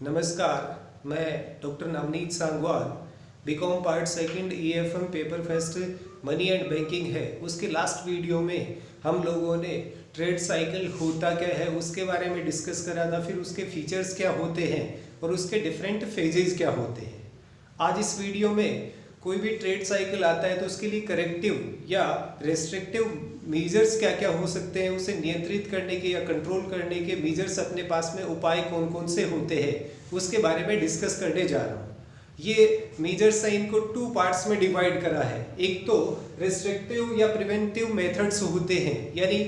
नमस्कार, मैं doctor Navneet Sangwal, BCom part second EFM paper first money and banking है। उसके लास्ट वीडियो में हम लोगों ने ट्रेड साइकिल होता क्या है उसके बारे में डिस्कस करा था, फिर उसके फीचर्स क्या होते हैं और उसके डिफरेंट फेजेस क्या होते हैं। आज इस वीडियो में कोई भी ट्रेड साइकिल आता है तो उसके लिए करेक्टिव या रेस्ट्रिक्टिव मेजर्स क्या क्या हो सकते हैं, उसे नियंत्रित करने के या कंट्रोल करने के मेजर्स अपने पास में उपाय कौन कौन से होते हैं उसके बारे में डिस्कस करने जा रहा हूँ। ये मेजर्स हैं, इनको 2 पार्ट्स में डिवाइड करा है। एक तो रेस्ट्रिक्टिव या प्रिवेंटिव मेथड्स होते हैं, यानी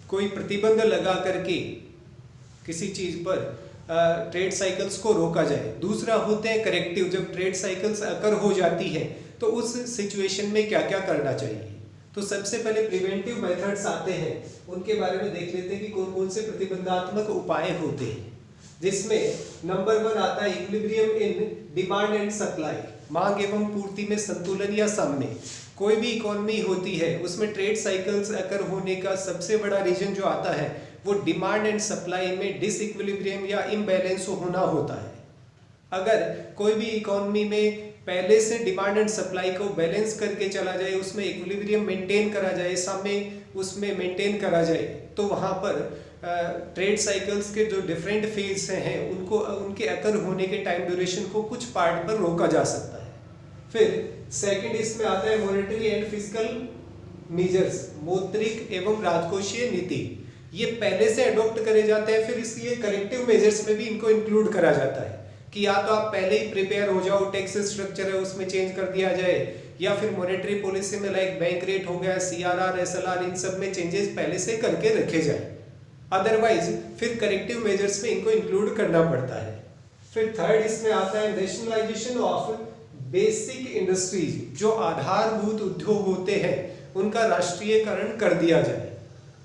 कोई प्रतिबंध लगा करके किसी चीज़ पर ट्रेड साइकिल्स को रोका जाए। दूसरा होते हैं करेक्टिव, जब ट्रेड साइकिल्स अकर हो जाती है तो उस सिचुएशन में क्या क्या करना चाहिए। तो सबसे पहले प्रिवेंटिव मेथड्स आते हैं, उनके बारे में देख लेते हैं कि कौन कौन से प्रतिबंधात्मक उपाय होते हैं। जिसमें नंबर 1 आता है equilibrium in demand and supply, मांग एवं पूर्ति में संतुलन या साम्य। कोई भी इकोनॉमी होती है उसमें ट्रेड साइकिल्स अकर होने का सबसे बड़ा रीजन जो आता है वो डिमांड एंड सप्लाई में डिसइक्विलिब्रियम या इम्बैलेंस होना होता है। अगर कोई भी इकोनॉमी में पहले से डिमांड एंड सप्लाई को बैलेंस करके चला जाए, उसमें इक्विलिब्रियम मेंटेन करा जाए, साम्य उसमें मेंटेन करा जाए, तो वहाँ पर ट्रेड साइकिल्स के जो डिफरेंट फेज हैं उनको उनके अकर होने के टाइम ड्यूरेशन को कुछ पार्ट पर रोका जा सकता है। फिर सेकंड इसमें आता है मॉनेटरी एंड फिजिकल मेजर्स, मौद्रिक एवं राजकोषीय नीति। ये पहले से अडॉप्ट करे जाते हैं, फिर इसलिए करेक्टिव मेजर्स में भी इनको इंक्लूड करा जाता है कि या तो आप पहले ही प्रिपेयर हो जाओ, टैक्स स्ट्रक्चर है उसमें चेंज कर दिया जाए, या फिर मॉनेटरी पॉलिसी में लाइक बैंक रेट हो गया, CRR, SLR, इन सब में चेंजेस पहले से करके रखे जाए। अदरवाइज फिर करेक्टिव मेजर्स में इनको इंक्लूड करना पड़ता है। फिर थर्ड इसमें आता है नेशनलाइजेशन ऑफ बेसिक इंडस्ट्रीज, जो आधारभूत उद्योग होते हैं उनका राष्ट्रीयकरण कर दिया जाए।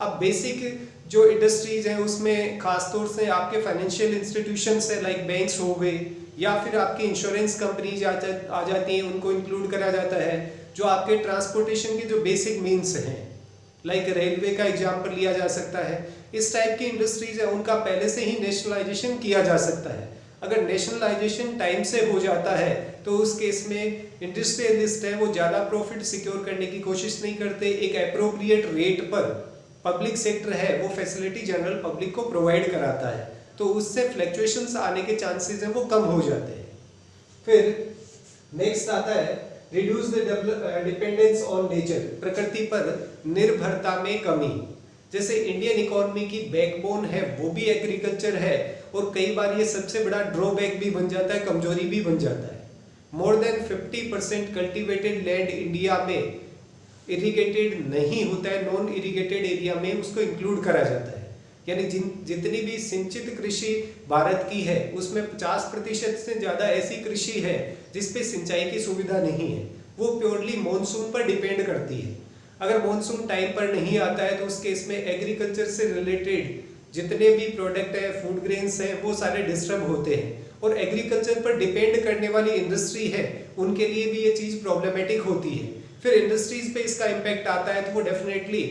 अब बेसिक जो इंडस्ट्रीज हैं उसमें खासतौर से आपके फाइनेंशियल इंस्टीट्यूशंस है लाइक बैंक्स हो गए, या फिर आपकी इंश्योरेंस कंपनीज आ जाती हैं, उनको इंक्लूड करा जाता है। जो आपके ट्रांसपोर्टेशन के जो बेसिक मीन्स हैं लाइक रेलवे का एग्जाम्पल लिया जा सकता है, इस टाइप की इंडस्ट्रीज है उनका पहले से ही नेशनलाइजेशन किया जा सकता है। अगर नेशनलाइजेशन टाइम से हो जाता है तो उस केस में इंडस्ट्रियलिस्ट है वो ज़्यादा प्रॉफिट सिक्योर करने की कोशिश नहीं करते, एक एप्रोप्रिएट रेट पर पब्लिक सेक्टर है वो फैसिलिटी जनरल पब्लिक को प्रोवाइड कराता है, तो उससे फ्लक्चुएशंस आने के चांसेस हैं वो कम हो जाते हैं। फिर नेक्स्ट आता है reduce the dependence on nature, प्रकृति पर निर्भरता में कमी। जैसे इंडियन इकोनॉमी की बैकबोन है वो भी एग्रीकल्चर है, और कई बार ये सबसे बड़ा ड्रॉबैक भी बन जाता है, कमजोरी भी बन जाता है। More than 50% cultivated land India में इरिगेटेड नहीं होता है, नॉन इरिगेटेड एरिया में उसको इंक्लूड करा जाता है। यानी जितनी भी सिंचित कृषि भारत की है उसमें 50% से ज़्यादा ऐसी कृषि है जिसपे सिंचाई की सुविधा नहीं है, वो प्योरली मॉनसून पर डिपेंड करती है। अगर मॉनसून टाइम पर नहीं आता है तो उस केस में एग्रीकल्चर से रिलेटेड जितने भी प्रोडक्ट है, फूड ग्रेन्स हैं, वो सारे डिस्टर्ब होते हैं, और एग्रीकल्चर पर डिपेंड करने वाली इंडस्ट्री है उनके लिए भी ये चीज़ प्रॉब्लमेटिक होती है। फिर इंडस्ट्रीज पे इसका इम्पैक्ट आता है तो वो डेफिनेटली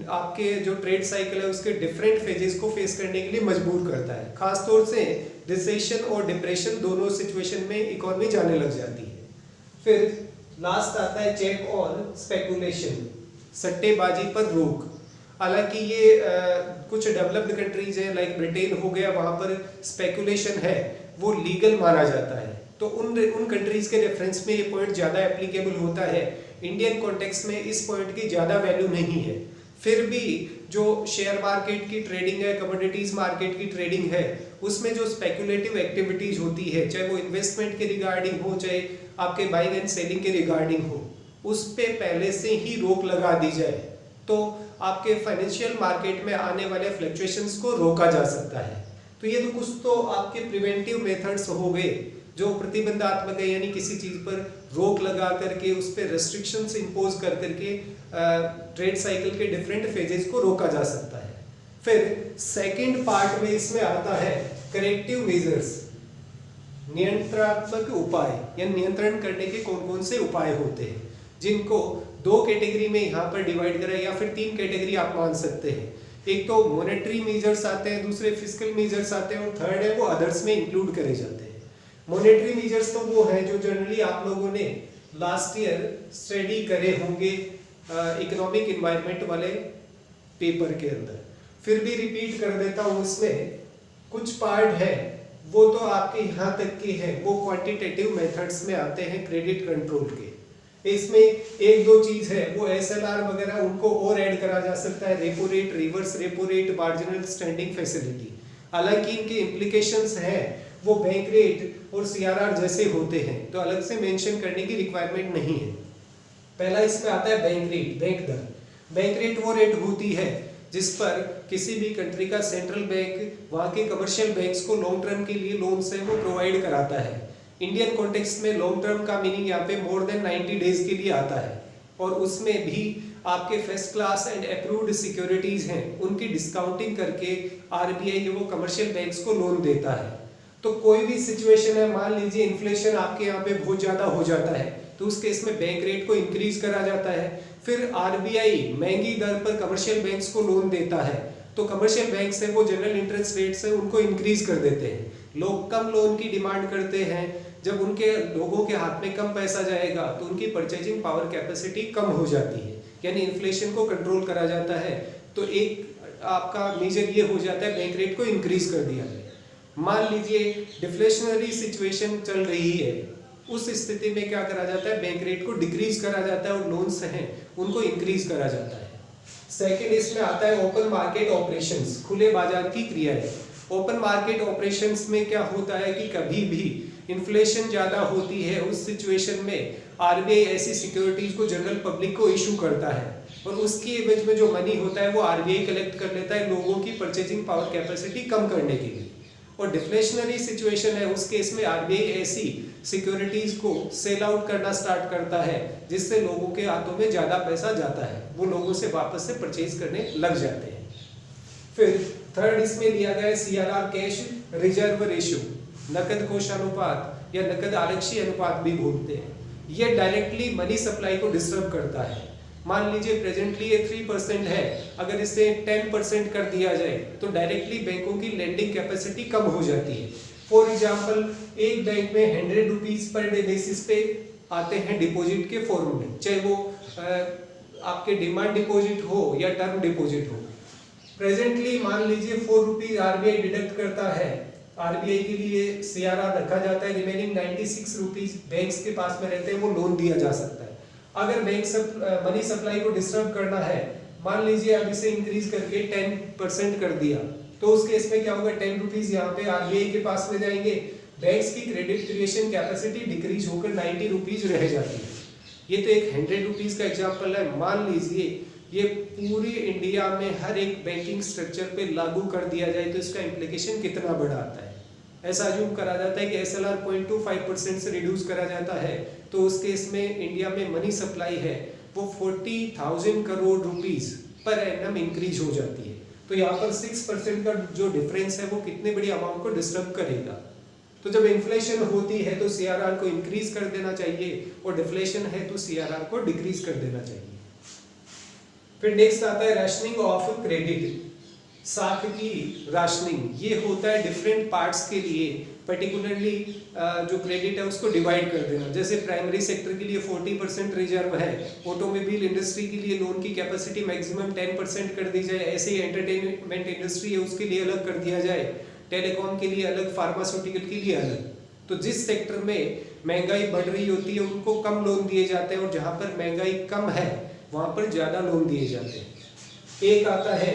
आपके जो ट्रेड साइकिल है उसके डिफरेंट फेजेस को फेस करने के लिए मजबूर करता है। खासतौर से रिसेशन और डिप्रेशन दोनों सिचुएशन में इकोनॉमी जाने लग जाती है। फिर लास्ट आता है चेक ऑन स्पेकुलेशन, सट्टेबाजी पर रोक। हालांकि ये कुछ डेवलप्ड कंट्रीज हैं लाइक ब्रिटेन हो गया, वहाँ पर स्पेकुलेशन है वो लीगल माना जाता है, तो उन कंट्रीज के रेफरेंस में ये पॉइंट ज़्यादा एप्लीकेबल होता है। इंडियन कॉन्टेक्स्ट में इस पॉइंट की ज़्यादा वैल्यू नहीं है। फिर भी जो शेयर मार्केट की ट्रेडिंग है, कमोडिटीज मार्केट की ट्रेडिंग है, उसमें जो स्पेकुलेटिव एक्टिविटीज होती है, चाहे वो इन्वेस्टमेंट के रिगार्डिंग हो, चाहे आपके बाइंग एंड सेलिंग के रिगार्डिंग हो, उस पे पहले से ही रोक लगा दी जाए तो आपके फाइनेंशियल मार्केट में आने वाले फ्लक्चुएशंस को रोका जा सकता है। तो ये तो कुछ तो आपके प्रिवेंटिव मेथड्स हो गए जो प्रतिबंधात्मक है, यानी किसी चीज़ पर रोक लगा करके उस पर रेस्ट्रिक्शंस इंपोज कर करके ट्रेड साइकिल के डिफरेंट फेजेस को रोका जा सकता है। फिर सेकंड पार्ट में इसमें आता है करेक्टिव मेजर्स, नियंत्रणात्मक उपाय या नियंत्रण करने के कौन कौन से उपाय होते हैं, जिनको 2 कैटेगरी में यहाँ पर डिवाइड करा, या फिर 3 कैटेगरी आप मान सकते हैं। एक तो मॉनेटरी मेजर्स आते हैं, दूसरे फिस्कल मेजर्स आते हैं, और थर्ड है वो अदर्स में इंक्लूड करे जाते हैं। मॉनेटरी मेजर्स तो वो है जो जनरली आप लोगों ने लास्ट ईयर स्टडी करे होंगे इकोनॉमिक एनवायरनमेंट वाले पेपर के अंदर। फिर भी रिपीट कर देता हूँ, इसमें कुछ पार्ट है वो तो आपके यहाँ तक के हैं, वो क्वांटिटेटिव मेथड्स में आते हैं क्रेडिट कंट्रोल के। इसमें एक दो चीज है वो एसएलआर वगैरह उनको और ऐड करा जा सकता है, repo rate, reverse repo rate, marginal standing facility. हालांकि इनके इम्प्लीकेशंस हैं वो बैंक रेट और सीआरआर जैसे होते हैं, तो अलग से मेंशन करने की रिक्वायरमेंट नहीं है। पहला इसमें आता है बैंक रेट, बैंक दर। बैंक रेट वो रेट होती है जिस पर किसी भी कंट्री का सेंट्रल बैंक वहाँ के कमर्शियल बैंक्स को लॉन्ग टर्म के लिए लोन्स है वो प्रोवाइड कराता है। इंडियन कॉन्टेक्स्ट में लॉन्ग टर्म का मीनिंग यहाँ पे मोर देन 90 डेज के लिए आता है, और उसमें भी आपके first class and approved securities हैं उनकी डिस्काउंटिंग करके आरबीआई वो कमर्शियल बैंक्स को लोन देता है। तो कोई भी सिचुएशन है, मान लीजिए इन्फ्लेशन आपके यहाँ पे बहुत ज्यादा हो जाता है, तो उस केस में बैंक रेट को इंक्रीज करा जाता है। फिर आरबीआई महंगी दर पर कमर्शियल बैंक्स को लोन देता है, तो कमर्शियल बैंक से वो जनरल इंटरेस्ट रेट्स है उनको इंक्रीज कर देते हैं। लोग कम लोन की डिमांड करते हैं, जब उनके लोगों के हाथ में कम पैसा जाएगा तो उनकी परचेजिंग पावर कैपेसिटी कम हो जाती है, यानी इन्फ्लेशन को कंट्रोल करा जाता है। तो एक आपका मेजर ये हो जाता है बैंक रेट को इंक्रीज कर दिया जाए। मान लीजिए डिफ्लेशनरी सिचुएशन चल रही है, उस स्थिति में क्या करा जाता है, बैंक रेट को डिक्रीज करा जाता है और लोन्स हैं उनको इंक्रीज करा जाता है। सेकंड इसमें आता है ओपन मार्केट ऑपरेशंस, खुले बाजार की क्रियाएं। ओपन मार्केट ऑपरेशंस में क्या होता है कि कभी भी इन्फ्लेशन ज्यादा होती है, उस सिचुएशन में आरबीआई ऐसी सिक्योरिटीज को जनरल पब्लिक को इशू करता है, और उसकी एवज में जो मनी होता है वो आरबीआई कलेक्ट कर लेता है लोगों की परचेजिंग पावर कैपेसिटी कम करने के लिए। और डिफ्लेशनरी सिचुएशन है, उस केस में आरबीआई ऐसी सिक्योरिटीज को सेल आउट करना स्टार्ट करता है जिससे लोगों के हाथों में ज्यादा पैसा जाता है, वो लोगों से वापस से परचेज करने लग जाते हैं। फिर थर्ड इसमें लिया गया है सीआरआर, कैश रिजर्व रेशियो, नकद कोष अनुपात या नकद आरक्षी अनुपात भी बोलते हैं। ये डायरेक्टली मनी सप्लाई को डिस्टर्ब करता है। मान लीजिए प्रेजेंटली ये 3% है, अगर इसे 10% कर दिया जाए तो डायरेक्टली बैंकों की लेंडिंग कैपेसिटी कम हो जाती है। फॉर एग्जांपल, एक बैंक में 100 रुपीज पर डे बेसिस पे आते हैं डिपॉजिट के फॉर्म में, चाहे वो आपके डिमांड डिपॉजिट हो या टर्म डिपॉजिट हो। प्रेजेंटली मान लीजिए 4 रुपीज आरबीआई डिडक्ट करता है, आरबीआई के लिए सीआरआर रखा जाता है, रिमेनिंग 96 रुपीज बैंक्स के पास में रहते हैं, वो लोन दिया जा सकता है। अगर बैंक मनी सप्लाई को डिस्टर्ब करना है, मान लीजिए अब इसे इंक्रीज करके 10% कर दिया, तो उस केस में क्या होगा, 10 रुपीज यहाँ पे आरबीआई के पास में जाएंगे, बैंक्स की क्रेडिट क्रिएशन कैपेसिटी डिक्रीज होकर 90 रुपीज रह जाती है। ये तो एक 100 रुपीज का एग्जाम्पल है। मान लीजिए ये पूरी इंडिया में हर एक बैंकिंग स्ट्रक्चर पे लागू कर दिया जाए तो इसका इम्प्लीकेशन कितना बड़ा आता है। ऐसा अज्यूम करा जाता है कि एसएलआर 0.25% से रिड्यूस करा जाता है, तो उस केस में इंडिया में मनी सप्लाई है वो 40,000 crore rupees per annum increase हो जाती है। तो यहाँ पर 6% का जो डिफरेंस है वो कितने बड़ी अमाउंट को डिस्टर्ब करेगा। तो जब इन्फ्लेशन होती है तो सीआरआर को इंक्रीज कर देना चाहिए, और डिफ्लेशन है तो सीआरआर को डिक्रीज कर देना चाहिए। फिर नेक्स्ट आता है राशनिंग ऑफ क्रेडिट, साख की राशनिंग। ये होता है डिफरेंट पार्ट्स के लिए, पर्टिकुलरली जो क्रेडिट है उसको डिवाइड कर देना। जैसे प्राइमरी सेक्टर के लिए 40% रिजर्व है, ऑटोमोबाइल इंडस्ट्री के लिए लोन की कैपेसिटी मैक्सिमम 10% कर दी जाए, ऐसे ही एंटरटेनमेंट इंडस्ट्री है उसके लिए अलग कर दिया जाए, टेलीकॉम के लिए अलग, फार्मास्यूटिकल के लिए अलग। तो जिस सेक्टर में महंगाई बढ़ रही होती है उनको कम लोन दिए जाते हैं, और जहाँ पर महंगाई कम है वहाँ पर ज़्यादा लोन दिए जाते हैं। एक आता है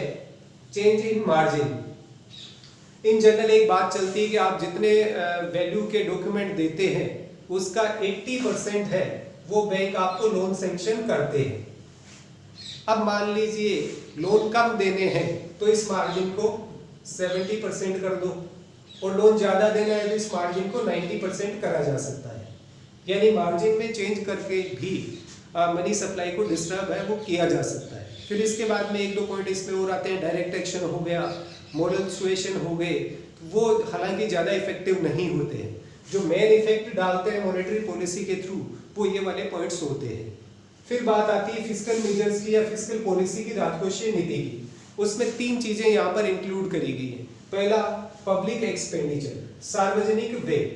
change in margin. In general एक बात चलती है कि आप जितने वैल्यू के डॉक्यूमेंट देते हैं उसका 80% है वो बैंक आपको लोन सैंक्शन करते हैं। अब मान लीजिए लोन कम देने हैं तो इस मार्जिन को 70% कर दो, और लोन ज्यादा देना है तो इस मार्जिन को 90% करा जा सकता है। यानी मार्जिन में चेंज करके भी मनी सप्लाई को डिस्टर्ब है वो किया जा सकता है। फिर इसके बाद में एक दो पॉइंट इसमें और आते हैं, डायरेक्ट एक्शन हो गया, मॉडल सुएशन हो गए, वो हालांकि ज़्यादा इफेक्टिव नहीं होते हैं। जो मेन इफेक्ट डालते हैं मॉनेटरी पॉलिसी के थ्रू वो ये वाले पॉइंट्स होते हैं। फिर बात आती है फिस्कल मेजर्स की या फिस्कल पॉलिसी की, राजकोषीय नीति की। उसमें 3 चीजें यहाँ पर इंक्लूड करी गई है। पहला, पब्लिक एक्सपेंडिचर, सार्वजनिक व्यय।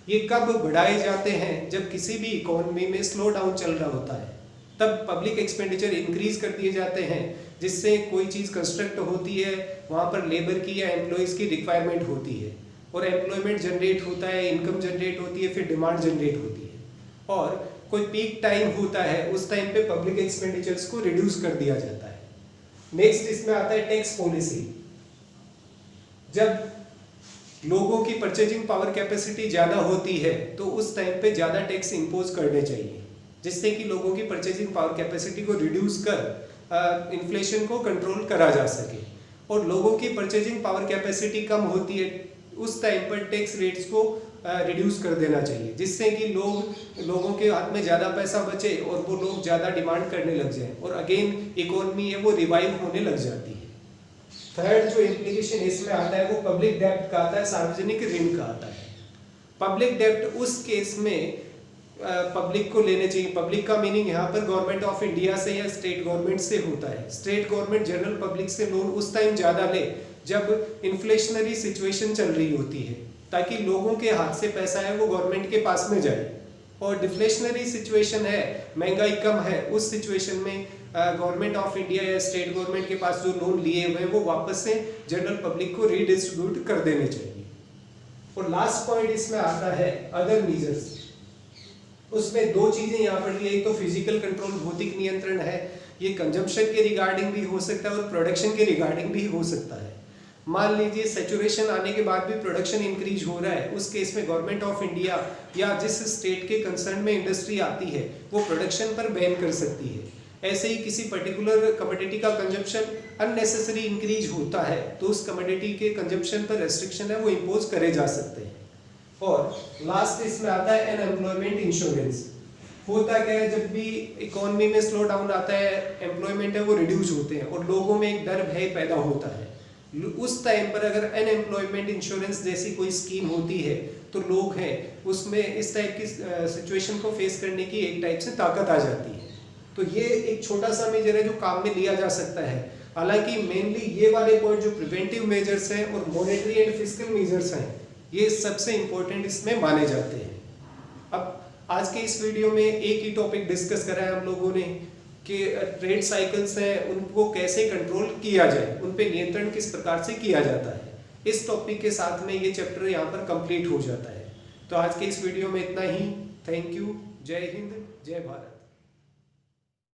ये कब बढ़ाए जाते हैं? जब किसी भी इकोनॉमी में स्लो डाउन चल रहा होता है, तब पब्लिक एक्सपेंडिचर इंक्रीज कर दिए जाते हैं, जिससे कोई चीज़ कंस्ट्रक्ट होती है, वहाँ पर लेबर की या एम्प्लॉयज़ की रिक्वायरमेंट होती है, और एम्प्लॉयमेंट जनरेट होता है, इनकम जनरेट होती है, फिर डिमांड जनरेट होती है, और कोई पीक टाइम होता है, उस टाइम पे पब्लिक एक्सपेंडिचर्स को रिड्यूस कर दिया जाता है। नेक्स्ट इसमें आता है टैक्स पॉलिसी। जब लोगों की परचेजिंग पावर कैपेसिटी ज़्यादा होती है तो उस टाइम पे ज़्यादा टैक्स इंपोज करने चाहिए, जिससे कि लोगों की परचेजिंग पावर कैपेसिटी को रिड्यूस कर इन्फ्लेशन को कंट्रोल करा जा सके। और लोगों की परचेजिंग पावर कैपेसिटी कम होती है, उस टाइम पर टैक्स रेट्स को रिड्यूस कर देना चाहिए, जिससे कि लोगों के हाथ में ज़्यादा पैसा बचे और वो लोग ज़्यादा डिमांड करने लग जाएं, और अगेन इकोनॉमी है वो रिवाइव होने लग जाती है। थर्ड जो इम्प्लीकेशन इसमें आता है वो पब्लिक डेब्ट का आता है, सार्वजनिक ऋण का आता है। पब्लिक डेब्ट उस केस में पब्लिक को लेने चाहिए। पब्लिक का मीनिंग यहाँ पर गवर्नमेंट ऑफ इंडिया से या स्टेट गवर्नमेंट से होता है। स्टेट गवर्नमेंट जनरल पब्लिक से लोन उस टाइम ज़्यादा ले जब इन्फ्लेशनरी सिचुएशन चल रही होती है, ताकि लोगों के हाथ से पैसा है वो गवर्नमेंट के पास में जाए। और डिफ्लेशनरी सिचुएशन है, महंगाई कम है, उस सिचुएशन में गवर्नमेंट ऑफ इंडिया या स्टेट गवर्नमेंट के पास जो लोन लिए हुए हैं वो वापस से जनरल पब्लिक को रीडिस्ट्रीब्यूट कर देने चाहिए। और लास्ट पॉइंट इसमें आता है अदर मीजर्स। उसमें 2 चीजें यहाँ पर दी, एक तो फिजिकल कंट्रोल, भौतिक नियंत्रण है, ये कंजम्पशन के रिगार्डिंग भी हो सकता है और प्रोडक्शन के रिगार्डिंग भी हो सकता है। मान लीजिए सैचुरेशन आने के बाद भी प्रोडक्शन इंक्रीज हो रहा है, उस केस में गवर्नमेंट ऑफ इंडिया या जिस स्टेट के कंसर्न में इंडस्ट्री आती है वो प्रोडक्शन पर बैन कर सकती है। ऐसे ही किसी पर्टिकुलर कमोडिटी का कंजम्पशन अननेसेसरी इंक्रीज होता है तो उस कमोडिटी के कंजम्पशन पर रेस्ट्रिक्शन है वो इम्पोज करे जा सकते हैं। और लास्ट इसमें आता है अनएम्प्लॉयमेंट इंश्योरेंस। होता क्या है, जब भी इकोनॉमी में स्लो डाउन आता है, एम्प्लॉयमेंट है वो रिड्यूस होते हैं और लोगों में एक डर भय पैदा होता है। उस टाइम पर अगर अनएम्प्लॉयमेंट इंश्योरेंस जैसी कोई स्कीम होती है तो लोग हैं उसमें इस टाइप की सिचुएशन को फेस करने की एक टाइप से ताकत आ जाती है। तो ये एक छोटा सा मेजर है जो काम में लिया जा सकता है। हालांकि मेनली ये वाले पॉइंट जो प्रिवेंटिव मेजर्स हैं और मॉनेटरी एंड फिस्कल मेजर्स हैं, ये सबसे इंपॉर्टेंट इसमें माने जाते हैं। अब आज के इस वीडियो में एक ही टॉपिक डिस्कस करा है हम लोगों ने कि ट्रेड साइकिल्स हैं उनको कैसे कंट्रोल किया जाए, उन पे नियंत्रण किस प्रकार से किया जाता है। इस टॉपिक के साथ में ये चैप्टर यहाँ पर कंप्लीट हो जाता है। तो आज के इस वीडियो में इतना ही। Thank you. जय हिंद, जय भारत।